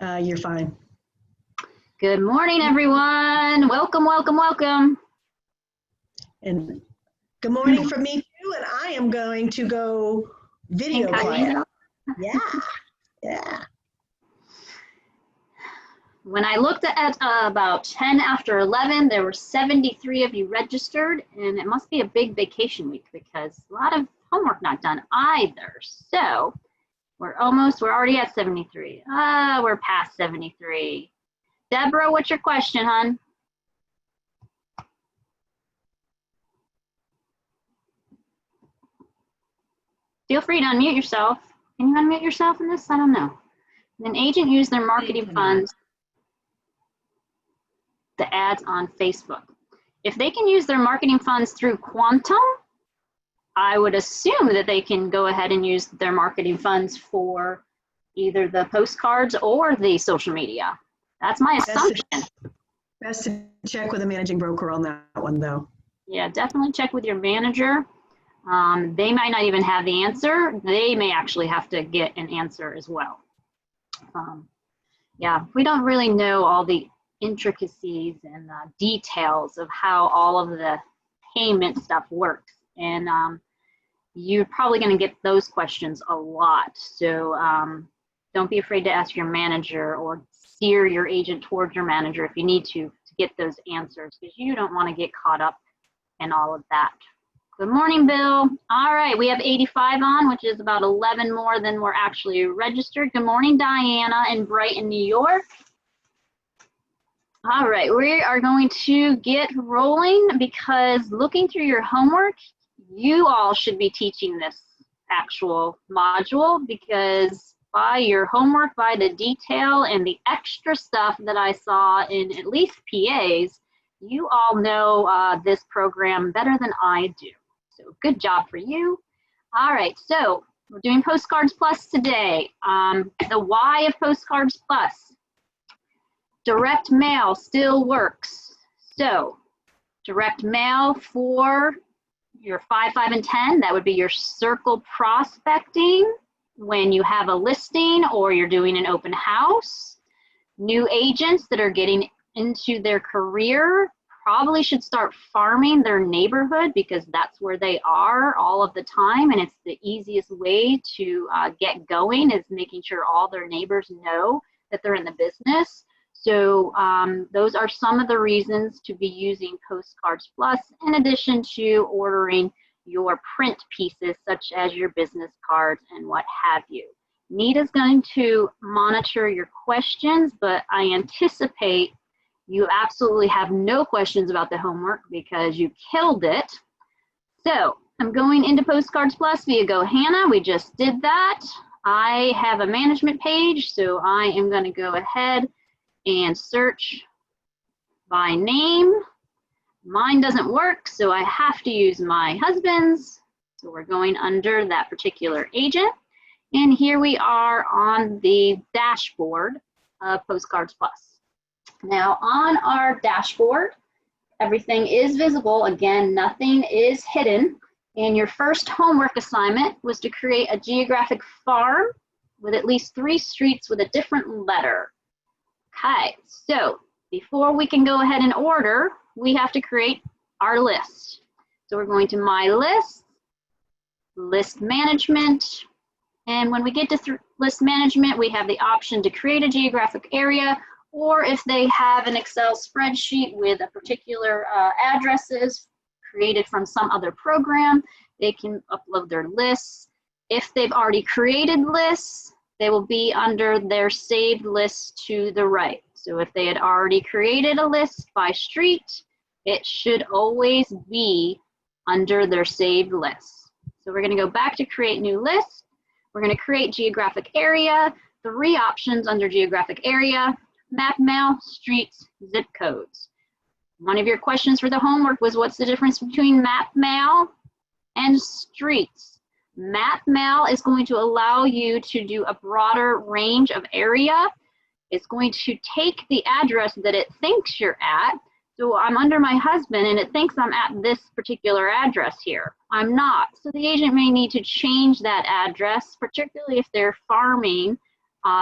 You're fine. Good morning, everyone. Welcome, welcome, welcome. And good morning from me too. And I am going to go video class. Yeah. When I looked at about 10 after 11, there were 73 of you registered, and it must be a big vacation week because a lot of homework not done either. So we're already at 73. We're past 73. Deborah, what's your question, hon? Feel free to unmute yourself. Can you unmute yourself in this? I don't know. An agent used their marketing funds, the ads on Facebook. If they can use their marketing funds through Quantum, I would assume that they can go ahead and use their marketing funds for either the postcards or the social media. That's my assumption. Best to check with a managing broker on that one, though. Yeah, definitely check with your manager. They might not even have the answer. They may actually have to get an answer as well. Yeah, we don't really know all the intricacies and details of how all of the payment stuff works. And you're probably going to get those questions a lot. So don't be afraid to ask your manager or steer your agent towards your manager if you need to get those answers, because you don't want to get caught up in all of that. Good morning, Bill. All right, we have 85 on, which is about 11 more than were actually registered. Good morning, Diana in Brighton, New York. All right, we are going to get rolling because looking through your homework, you all should be teaching this actual module, because by your homework, by the detail and the extra stuff that I saw in at least PAs, you all know this program better than I do. So good job for you. All right, so we're doing Postcards Plus today. The why of Postcards Plus. Direct mail still works. So direct mail for your 5, 5, and 10, that would be your circle prospecting when you have a listing or you're doing an open house. New agents that are getting into their career probably should start farming their neighborhood, because that's where they are all of the time, and it's the easiest way to get going, is making sure all their neighbors know that they're in the business. So those are some of the reasons to be using Postcards Plus, in addition to ordering your print pieces such as your business cards and what have you. Nita's going to monitor your questions, but I anticipate you absolutely have no questions about the homework because you killed it. So I'm going into Postcards Plus via GoHanna. We just did that. I have a management page, so I am going to go ahead and search by name. Mine doesn't work, so I have to use my husband's. So we're going under that particular agent. And here we are on the dashboard of Postcards Plus. Now on our dashboard, everything is visible. Again, nothing is hidden. And your first homework assignment was to create a geographic farm with at least 3 streets with a different letter. Okay, so before we can go ahead and order, we have to create our list. So we're going to My List, List Management, and when we get to List Management, we have the option to create a geographic area, or if they have an Excel spreadsheet with a particular addresses created from some other program, they can upload their lists. If they've already created lists, they will be under their saved lists to the right. So if they had already created a list by street, it should always be under their saved lists. So we're going to go back to create new list. We're going to create geographic area. 3 options under geographic area: map mail, streets, zip codes. One of your questions for the homework was, what's the difference between map mail and streets? Map mail is going to allow you to do a broader range of area. It's going to take the address that it thinks you're at. So I'm under my husband and it thinks I'm at this particular address here. I'm not. So the agent may need to change that address, particularly if they're farming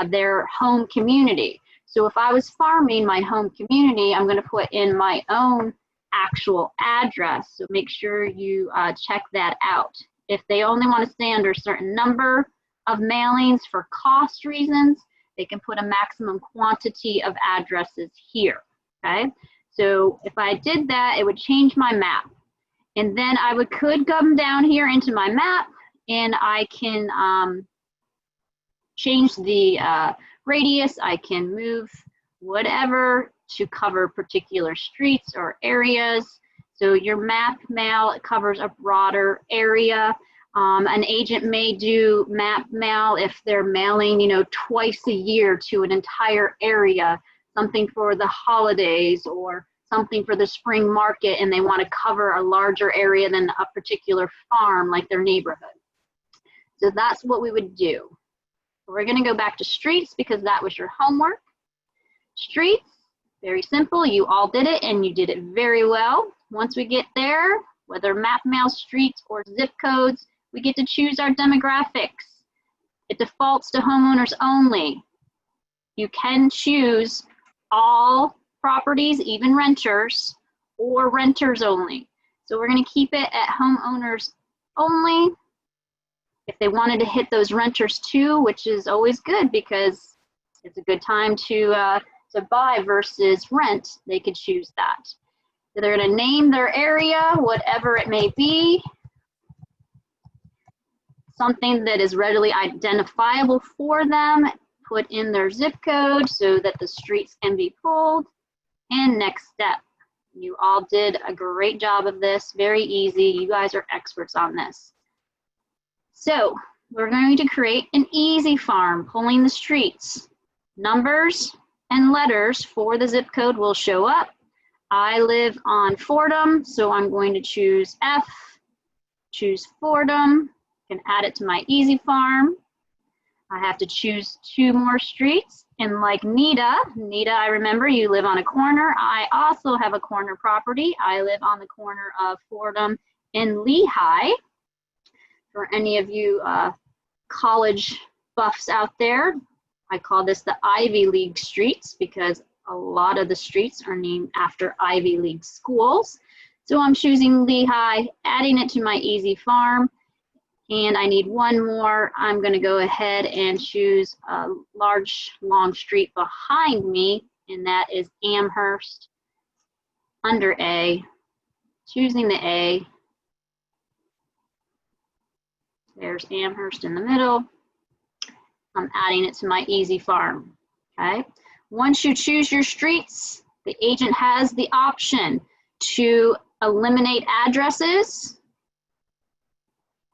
their home community. So if I was farming my home community, I'm going to put in my own actual address. So make sure you check that out. If they only want to stay under a certain number of mailings for cost reasons, they can put a maximum quantity of addresses here, okay? So if I did that, it would change my map. And then I could come down here into my map, and I can change the radius. I can move whatever to cover particular streets or areas. So your map mail covers a broader area. An agent may do map mail if they're mailing, you know, twice a year to an entire area, something for the holidays or something for the spring market, and they want to cover a larger area than a particular farm, like their neighborhood. So that's what we would do. We're going to go back to streets because that was your homework. Streets, very simple. You all did it, and you did it very well. Once we get there, whether map mail, streets, or zip codes, we get to choose our demographics. It defaults to homeowners only. You can choose all properties, even renters, or renters only. So we're going to keep it at homeowners only. If they wanted to hit those renters too, which is always good because it's a good time to buy versus rent, they could choose that. So they're going to name their area, whatever it may be, something that is readily identifiable for them, put in their zip code so that the streets can be pulled, and next step. You all did a great job of this, very easy. You guys are experts on this. So we're going to create an easy farm, pulling the streets. Numbers and letters for the zip code will show up. I live on Fordham, so I'm going to choose F, choose Fordham, can add it to my easy farm. I have to choose 2 more streets, and like Nita, I remember you live on a corner. I also have a corner property. I live on the corner of Fordham and Lehigh. For any of you college buffs out there, I call this the Ivy League streets because a lot of the streets are named after Ivy League schools. So I'm choosing Lehigh, adding it to my easy farm, and I need 1 more. I'm going to go ahead and choose a large, long street behind me, and that is Amherst under A, choosing the A. There's Amherst in the middle. I'm adding it to my easy farm, okay? Once you choose your streets, the agent has the option to eliminate addresses.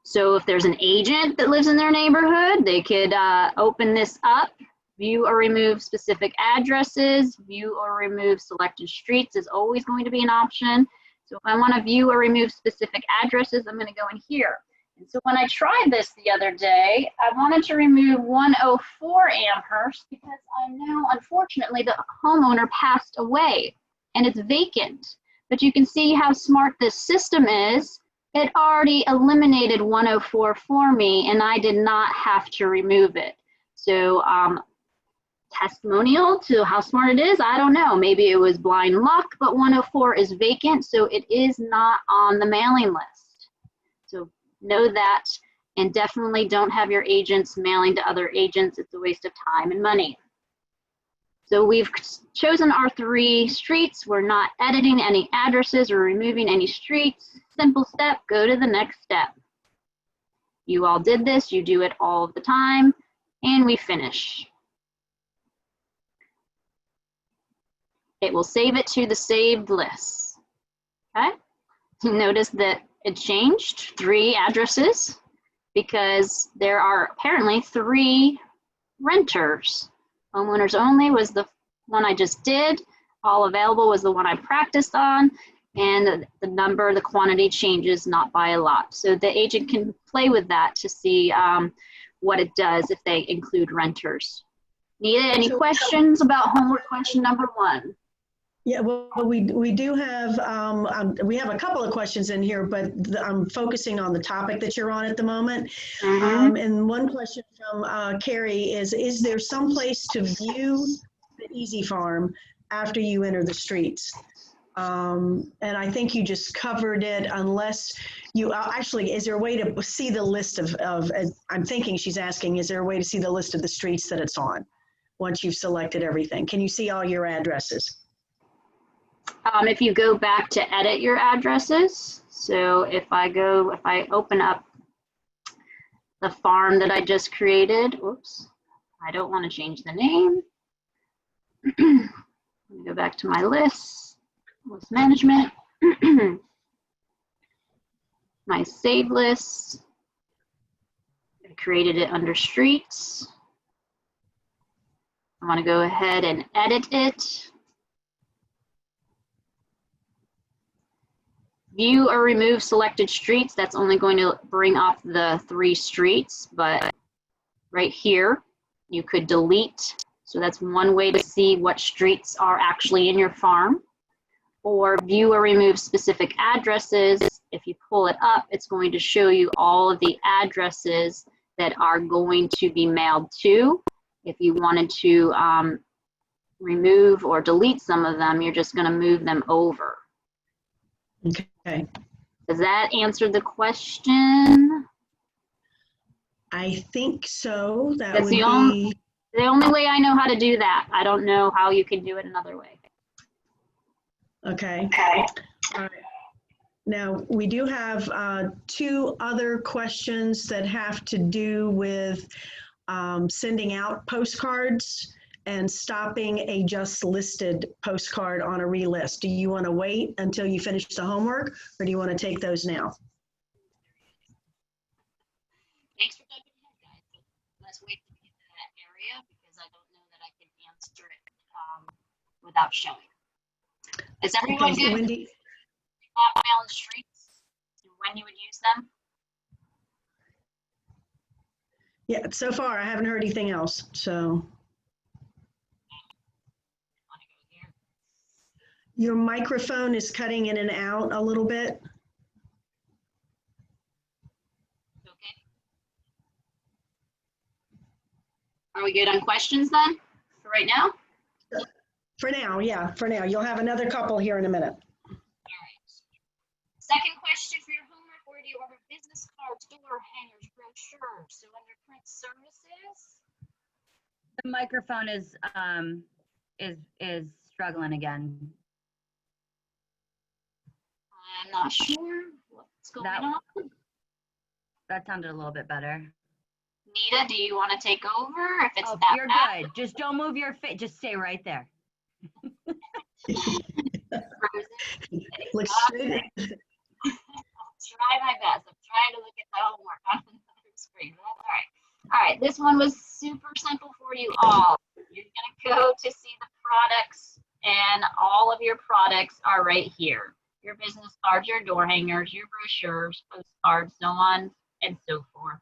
So if there's an agent that lives in their neighborhood, they could open this up, view or remove specific addresses, view or remove selected streets is always going to be an option. So if I want to view or remove specific addresses, I'm going to go in here. And so when I tried this the other day, I wanted to remove 104 Amherst because I know, unfortunately, the homeowner passed away and it's vacant. But you can see how smart this system is. It already eliminated 104 for me, and I did not have to remove it. So testimonial to how smart it is, I don't know. Maybe it was blind luck, but 104 is vacant, so it is not on the mailing list. So know that, and definitely don't have your agents mailing to other agents. It's a waste of time and money. So we've chosen our 3 streets. We're not editing any addresses or removing any streets. Simple step, go to the next step. You all did this, you do it all the time, and we finish. It will save it to the saved list, okay? Notice that it changed 3 addresses because there are apparently 3 renters. Homeowners only was the one I just did. All available was the one I practiced on. And the number, the quantity changes not by a lot. So the agent can play with that to see what it does if they include renters. Nita, any questions about homework question number 1? Yeah, well, we do have we have a couple of questions in here, but I'm focusing on the topic that you're on at the moment. Mm-hmm. And one question from Carrie is there some place to view the Easy Farm after you enter the streets? And I think you just covered it, unless you actually, is there a way to see the list of I'm thinking she's asking, is there a way to see the list of the streets that it's on once you've selected everything? Can you see all your addresses? If you go back to edit your addresses, so if I open up the farm that I just created, whoops, I don't want to change the name. Let me go back to my list management, my save list. I created it under streets. I want to go ahead and edit it. View or remove selected streets. That's only going to bring up the 3 streets, but right here, you could delete. So that's one way to see what streets are actually in your farm. Or view or remove specific addresses. If you pull it up, it's going to show you all of the addresses that are going to be mailed to. If you wanted to remove or delete some of them, you're just going to move them over. Okay. Does that answer the question? I think so. That's the only way I know how to do that. I don't know how you can do it another way. Okay. All right. Now, we do have 2 other questions that have to do with sending out postcards and stopping a just listed postcard on a relist. Do you want to wait until you finish the homework, or do you want to take those now? Thanks for jumping ahead, guys. Let's wait to get to that area because I don't know that I can answer it without showing. Is everyone good? Wendy? Mail in the streets and when you would use them? Yeah, so far I haven't heard anything else, so. Your microphone is cutting in and out a little bit. Okay. Are we good on questions then for right now? For now, yeah, for now. You'll have another couple here in a minute. All right. Second question for your homework: where do you order business cards, door hangers, brochures? So under print services. The microphone is struggling again. I'm not sure what's going on. That sounded a little bit better. Nita, do you want to take over? If it's you're bad? good. Just don't move your face. Just stay right there. Looks straight. I'll try my best. I'm trying to look at the homework on another screen. All right. All right. This one was super simple for you all. You're going to go to see the products, and all of your products are right here. Your business cards, your door hangers, your brochures, postcards, so on and so forth.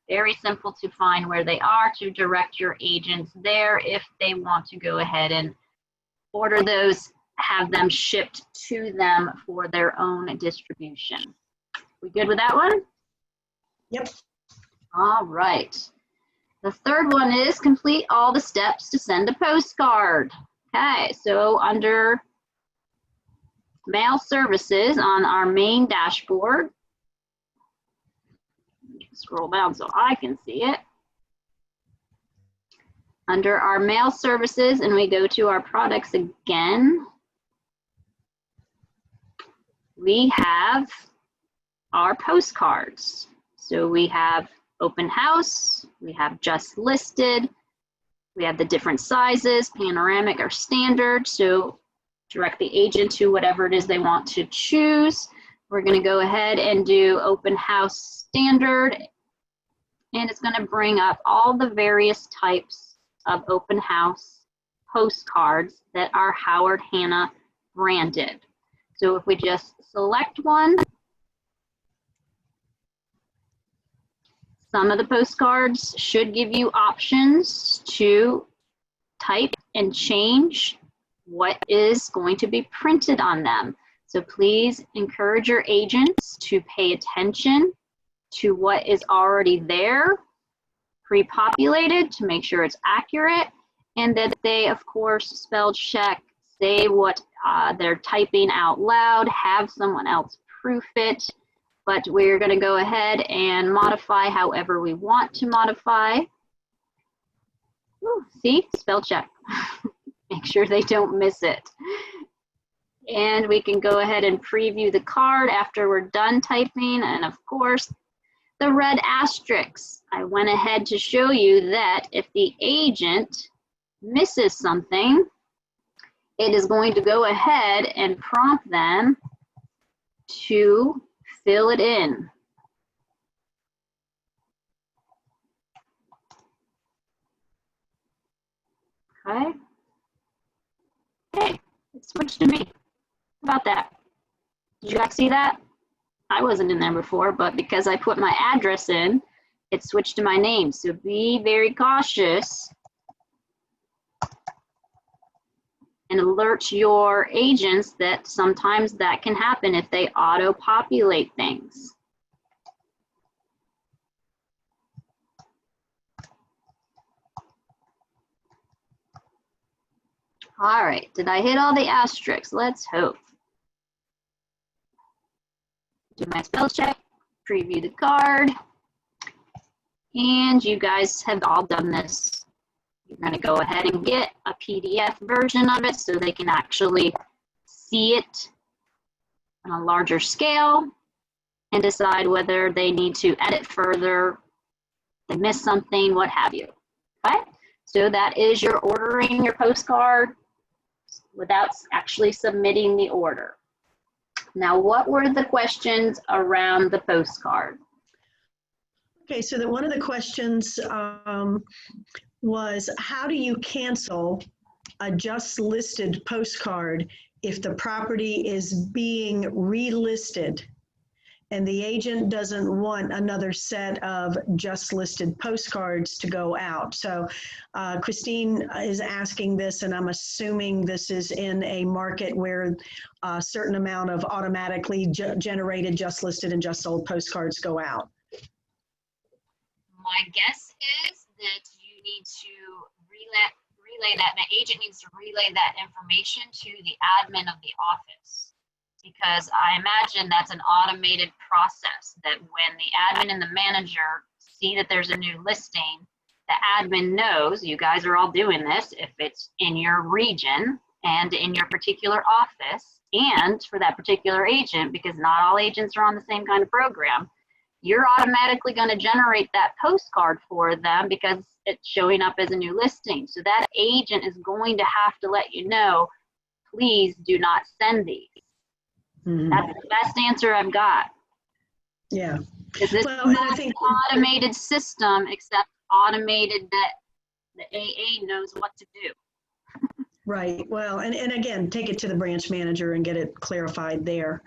Very simple to find where they are, to direct your agents there if they want to go ahead and order those, have them shipped to them for their own distribution. We good with that one? Yep. All right. The third one is complete all the steps to send a postcard. Okay, so under mail services on our main dashboard, scroll down so I can see it. Under our mail services, and we go to our products again, we have our postcards. So we have open house, we have just listed, we have the different sizes, panoramic or standard, so direct the agent to whatever it is they want to choose. We're going to go ahead and do open house standard, and it's going to bring up all the various types of open house postcards that are Howard Hanna branded. So if we just select one, some of the postcards should give you options to type and change what is going to be printed on them. So please encourage your agents to pay attention to what is already there, pre-populated, to make sure it's accurate, and that they, of course, spell check, say what they're typing out loud, have someone else proof it, but we're going to go ahead and modify however we want to modify. Ooh, see, spell check. Make sure they don't miss it. And we can go ahead and preview the card after we're done typing. And of course, the red asterisks. I went ahead to show you that if the agent misses something, it is going to go ahead and prompt them to fill it in. Okay. Hey, it switched to me. How about that? Did you guys see that? I wasn't in there before, but because I put my address in, it switched to my name. So be very cautious and alert your agents that sometimes that can happen if they auto-populate things. All right, did I hit all the asterisks? Let's hope. Do my spell check, preview the card, and you guys have all done this. You're going to go ahead and get a PDF version of it so they can actually see it on a larger scale and decide whether they need to edit further, they missed something, what have you. Okay, so that is your ordering your postcard without actually submitting the order. Now, what were the questions around the postcard? Okay, so one of the questions was, how do you cancel a just listed postcard if the property is being relisted and the agent doesn't want another set of just listed postcards to go out? So Christine is asking this, and I'm assuming this is in a market where a certain amount of automatically generated just listed and just sold postcards go out. My guess is that you need to relay that, the agent needs to relay that information to the admin of the office, because I imagine that's an automated process that when the admin and the manager see that there's a new listing, the admin knows you guys are all doing this if it's in your region and in your particular office and for that particular agent, because not all agents are on the same kind of program. You're automatically going to generate that postcard for them because it's showing up as a new listing. So that agent is going to have to let you know, please do not send these. Mm-hmm. That's the best answer I've got. Yeah. Because this is not an automated system, except automated that the AA knows what to do. Right. Well, and again, take it to the branch manager and get it clarified there.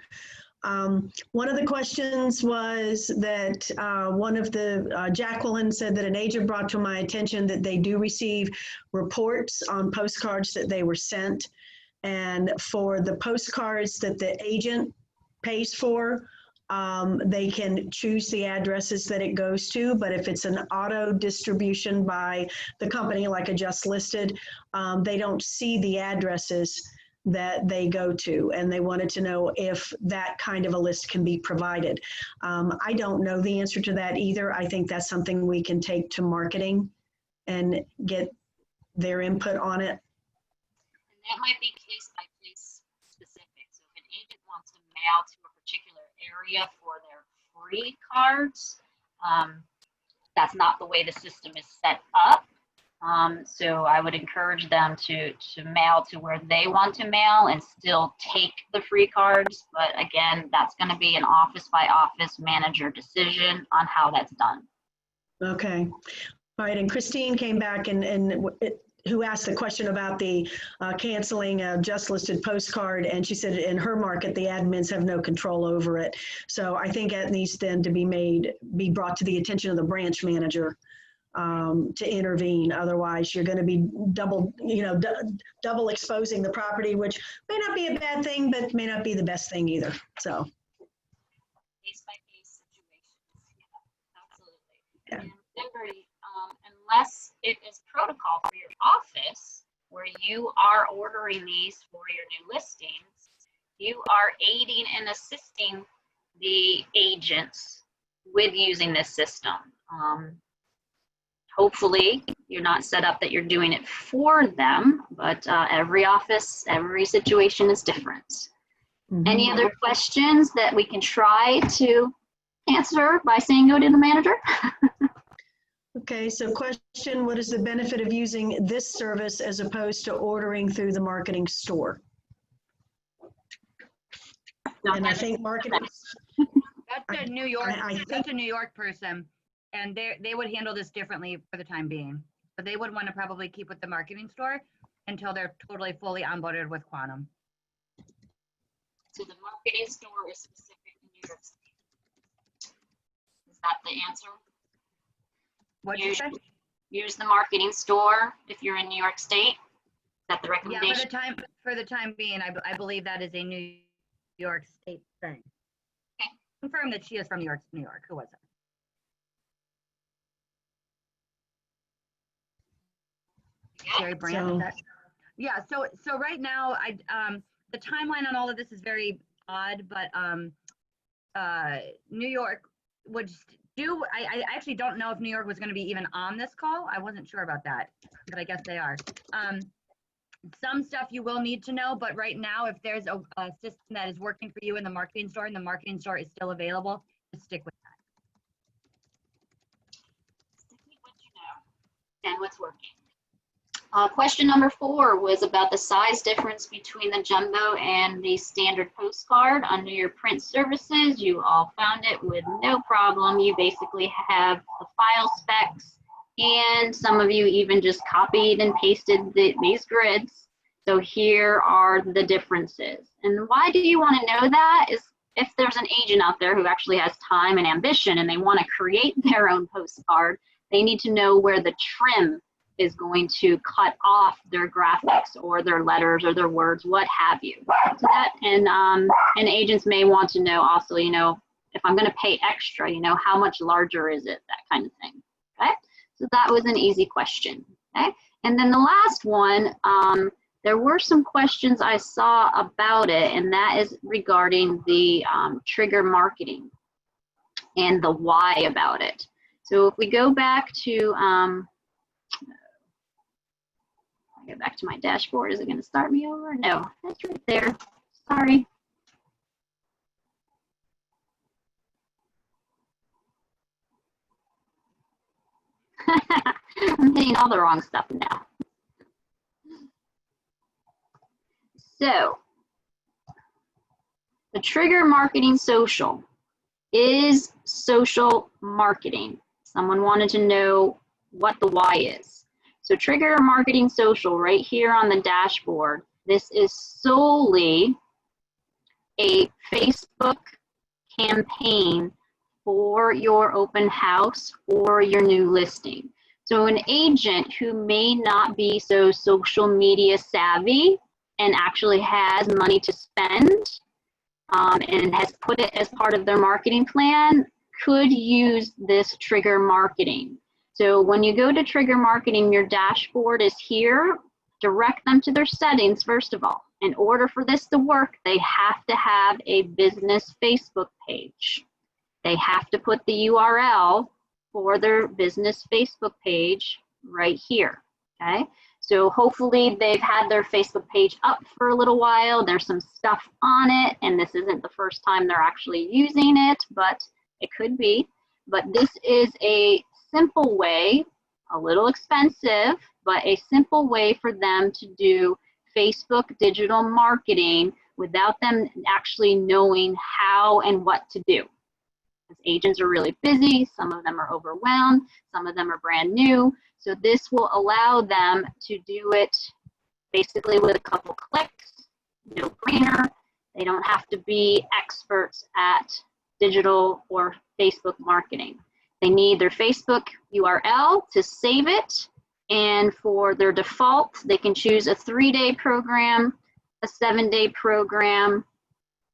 One of the questions was that Jacqueline said that an agent brought to my attention that they do receive reports on postcards that they were sent. And for the postcards that the agent pays for, they can choose the addresses that it goes to. But if it's an auto distribution by the company, like a just listed, they don't see the addresses that they go to, and they wanted to know if that kind of a list can be provided. I don't know the answer to that either. I think that's something we can take to marketing and get their input on it. And that might be case by case specific. So if an agent wants to mail to a particular area for their free cards, that's not the way the system is set up. So I would encourage them to mail to where they want to mail and still take the free cards. But again, that's going to be an office by office manager decision on how that's done. Okay. All right. And Christine came back who asked the question about the canceling a just listed postcard. And she said in her market, the admins have no control over it. So I think that needs then to be brought to the attention of the branch manager to intervene. Otherwise, you're going to be double, double exposing the property, which may not be a bad thing, but may not be the best thing either. So. Case by case situations. Yeah, absolutely. Yeah. And remember, unless it is protocol for your office where you are ordering these for your new listings, you are aiding and assisting the agents with using this system. Hopefully you're not set up that you're doing it for them, but every office, every situation is different. Mm-hmm. Any other questions that we can try to answer by saying go to the manager? Okay, so question, what is the benefit of using this service as opposed to ordering through the marketing store? And I think marketing. That's a New York. That's a New York person, and they would handle this differently for the time being. But they would want to probably keep with the marketing store until they're totally fully onboarded with Quantum. So the marketing store is specific to New York State. Is that the answer? What did you say? Use the marketing store if you're in New York State. Is that the recommendation? Yeah, for the time being, I believe that is a New York State thing. Okay. Confirm that she is from New York. Who was it? Jerry Brand. Yeah. So right now, the timeline on all of this is very odd, but New York would do. I actually don't know if New York was going to be even on this call. I wasn't sure about that, but I guess they are. Some stuff you will need to know, but right now, if there's a system that is working for you in the marketing store and the marketing store is still available, just stick with that. Stick with what you know and what's working. Question number 4 was about the size difference between the jumbo and the standard postcard. Under your print services, you all found it with no problem. You basically have the file specs, and some of you even just copied and pasted these grids. So here are the differences. And why do you want to know that is if there's an agent out there who actually has time and ambition and they want to create their own postcard, they need to know where the trim is going to cut off their graphics or their letters or their words, what have you. So that, and agents may want to know also, if I'm going to pay extra, how much larger is it, that kind of thing. Okay, so that was an easy question. Okay, and then the last one, there were some questions I saw about it, and that is regarding the trigger marketing and the why about it. So if we go back to get back to my dashboard. Is it going to start me over? No, that's right there. Sorry. I'm hitting all the wrong stuff now. So, the trigger marketing social is social marketing. Someone wanted to know what the why is. So trigger marketing social right here on the dashboard, this is solely a Facebook campaign for your open house or your new listing. So an agent who may not be so social media savvy and actually has money to spend and has put it as part of their marketing plan could use this trigger marketing. So when you go to trigger marketing, your dashboard is here. Direct them to their settings, first of all. In order for this to work, they have to have a business Facebook page. They have to put the URL for their business Facebook page right here, okay? So hopefully they've had their Facebook page up for a little while. There's some stuff on it, and this isn't the first time they're actually using it, but it could be. But this is a simple way, a little expensive, but a simple way for them to do Facebook digital marketing without them actually knowing how and what to do. Because agents are really busy, some of them are overwhelmed, some of them are brand new. So this will allow them to do it basically with a couple clicks, no brainer. They don't have to be experts at digital or Facebook marketing. They need their Facebook URL to save it. And for their default, they can choose a 3-day program, a 7-day program,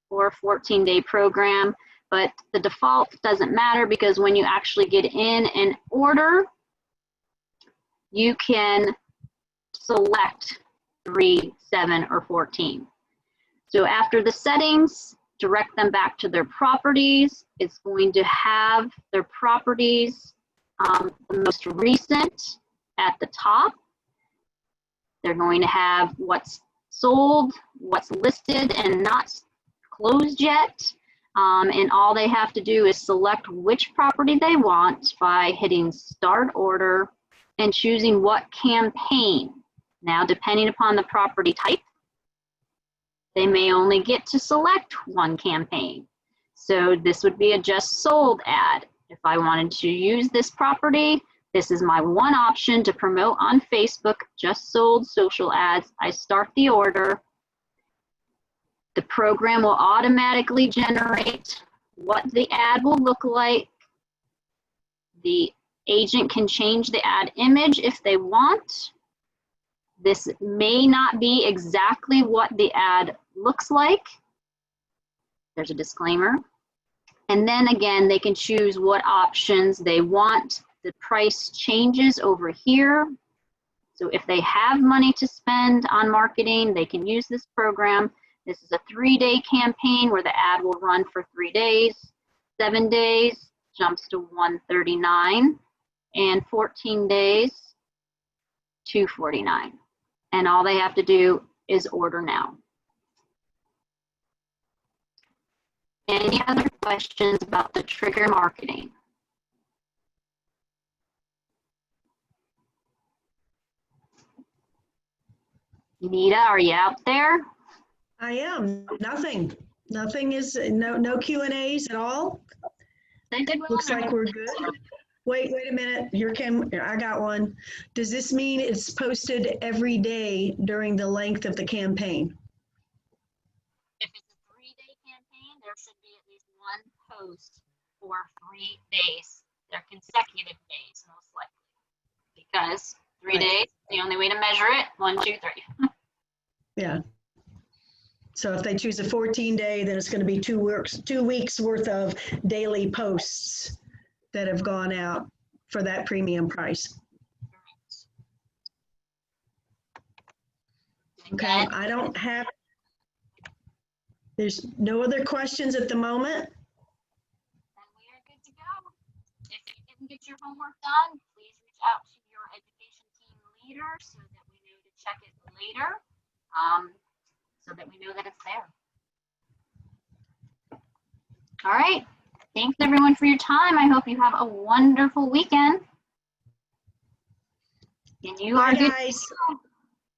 or a 14-day program. But the default doesn't matter because when you actually get in and order, you can select 3, 7, or 14. So after the settings, direct them back to their properties. It's going to have their properties, the most recent at the top. They're going to have what's sold, what's listed and not closed yet. And all they have to do is select which property they want by hitting Start Order and choosing what campaign. Now, depending upon the property type, they may only get to select one campaign. So this would be a just sold ad. If I wanted to use this property, this is my one option to promote on Facebook, just sold social ads. I start the order. The program will automatically generate what the ad will look like. The agent can change the ad image if they want. This may not be exactly what the ad looks like. There's a disclaimer. And then again, they can choose what options they want. The price changes over here. So if they have money to spend on marketing, they can use this program. This is a 3-day campaign where the ad will run for 3 days. 7 days jumps to $139, and 14 days, $249. And all they have to do is order now. Any other questions about the trigger marketing? Nita, are you out there? I am. Nothing. Nothing is, no Q&As at all. Looks like we're good. Wait a minute. Here I got one. Does this mean it's posted every day during the length of the campaign? If it's a 3-day campaign, there should be at least one post for 3 days. They're consecutive days, most likely. Because 3 days, the only way to measure it, 1, 2, 3. Yeah. So if they choose a 14-day, then it's going to be 2 weeks worth of daily posts that have gone out for that premium price. Okay, I don't have, there's no other questions at the moment. Then we are good to go. If you didn't get your homework done, please reach out to your education team leader so that we know to check it later, so that we know that it's there. All right. Thanks everyone for your time. I hope you have a wonderful weekend. And you are good. Bye, guys.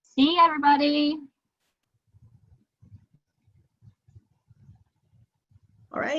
See everybody.